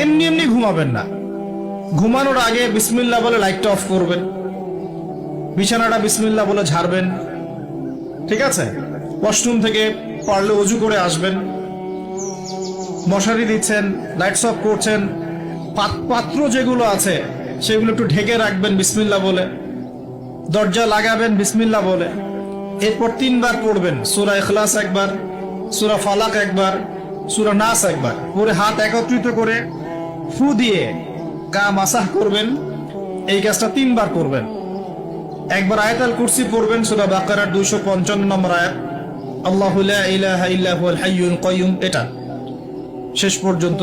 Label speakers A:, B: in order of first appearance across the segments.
A: এমনি এমনি ঘুমাবেন না। ঘুমানোর আগে বিসমিল্লাহ বলে লাইটটা অফ করবেন, বিছানাটা বিসমিল্লাহ বলে ঝাড়বেন, ঠিক আছে? ওয়াশরুম থেকে পারলে ওযু করে আসবেন। মশারি দিচ্ছেন, লাইটস অফ করছেন, পাত্র যেগুলো আছে সেগুলো একটু ঢেকে রাখবেন বিসমিল্লাহ বলে, দরজা লাগাবেন বিসমিল্লাহ বলে। এরপর 3 বার পড়বেন সূরা ইখলাস একবার, সূরা ফালাক একবার, সূরা নাস একবার, পরে হাত একত্রিত করে ফু দিয়ে গা মাসাহ করবেন। এই কাজটা 3 বার করবেন। একবার আয়াতুল কুরসি পড়বেন, সূরা বাকারার 255 নম্বর আয়াত, আল্লাহু লা ইলাহা ইল্লা হুয়াল হাইয়ুল কাইয়ুম, এটা শেষ পর্যন্ত।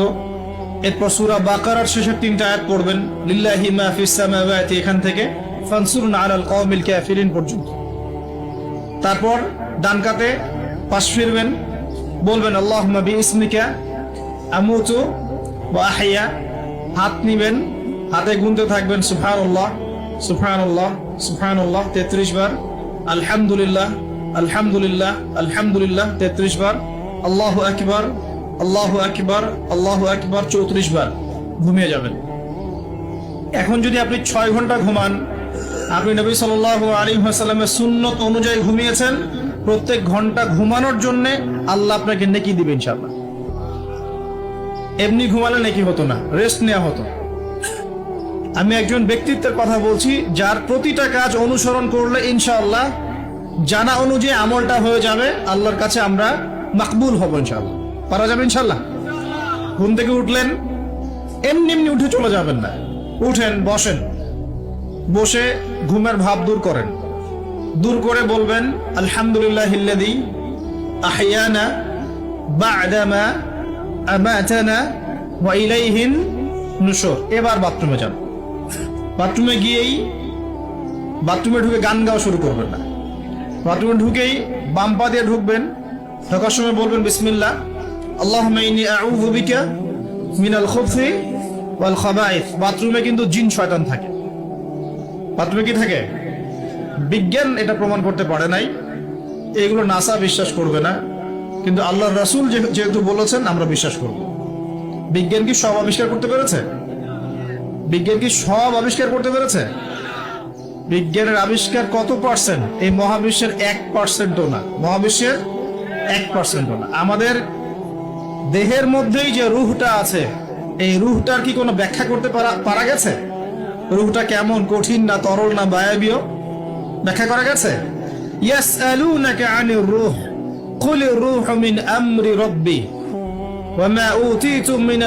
A: এরপর সূরা বাকারার শেষের 3টা আয়াত পড়বেন, লিল্লাহি মা ফিস সামাওয়াতি, এখান থেকে ফানসুরনা আলাল কওমিল কাফিরিন পর্যন্ত। তারপর ডান কাতে পাশ ফিরবেন, বলবেন আল্লাহুম্মা বিইসমিকা আমুতু ওয়া আহইয়া। হাত নিবেন, হাতে গুনতে থাকবেন সুবহানাল্লাহ সুবহানাল্লাহ সুবহানাল্লাহ 33 বার, আলহামদুলিল্লাহ আলহামদুলিল্লাহ আলহামদুলিল্লাহ 33 বার, আল্লাহু আকবার আল্লাহু আকবার আল্লাহু আকবার 34 বার। ঘুমিয়ে যাবেন। এখন যদি আপনি 6 ঘন্টা ঘুমান, আপনি নবী সাল্লাল্লাহু আলাইহি ওয়াসাল্লামের সুন্নত অনুযায়ী ঘুমিয়েছেন, প্রত্যেক ঘন্টা ঘুমানোর জন্য আল্লাহ আপনাকে নেকি দিবে ইনশাআল্লাহ। এমনি ঘুমালে নেকি হতো না, রেস্ট নেওয়া হতো। আমি একজন ব্যক্তিত্বের কথা বলছি, যার প্রতিটা কাজ অনুসরণ করলে ইনশাআল্লাহ জানা অনুযায়ী আমলটা হয়ে যাবে, আল্লাহর কাছে আমরা মাকবুল হব ইনশাআল্লাহ। পারা যাবে ইনশাআল্লাহ। ঘুম থেকে উঠলেন, এমনি এমনি উঠে চলে যাবেন না। উঠেন, বসেন, বসে ঘুমের ভাব দূর করেন, দূর করে বলবেন আলহামদুলিল্লাহিল্লাযী আহইয়ানা বা'দামা আমাতানা ওয়া ইলাইহিন নুশুর। এবার বাথরুমে যান। বাথরুমে গিয়েই বাথরুমে ঢুকে গান গাওয়া শুরু করবেন না। বাথরুমে ঢুকেই বাম পা দিয়ে ঢুকবেন, ঢোকার সময় বলবেন বিসমিল্লাহ, আল্লাহুম্মা ইন্নী আউযু বিকা মিনাল খুবসি ওয়াল খাবাইস। বাথরুমে কিন্তু জিন শয়তান থাকে। বাথরুমে কি থাকে? বিজ্ঞান এটা প্রমাণ করতে পারে নাই, এগুলো নাসা বিশ্বাস করবে না, কিন্তু আল্লাহর রাসূল যেহেতু বলেছেন আমরা বিশ্বাস করব। বিজ্ঞান কি সব আবিষ্কার করতে পেরেছে? বিজ্ঞান কি সব আবিষ্কার করতে পেরেছে? বিজ্ঞানের আবিষ্কার কত পার্সেন্ট? এই মহাবিশ্বের 1%ও না। মহাবিশ্বের 1%ও না। আমাদের দেহের মধ্যেই যে রূহটা আছে, এই রূহটার কি কোনো ব্যাখ্যা করতে পারা গেছে? রূহটা কেমন, কঠিন না তরল না বায়বীয়, ব্যাখ্যা করা গেছে? ইয়াসআলুনাকা আনির রূহ কুলির রূহু মিন আমরি রাব্বি ওয়া মা উতীতুম মিনাল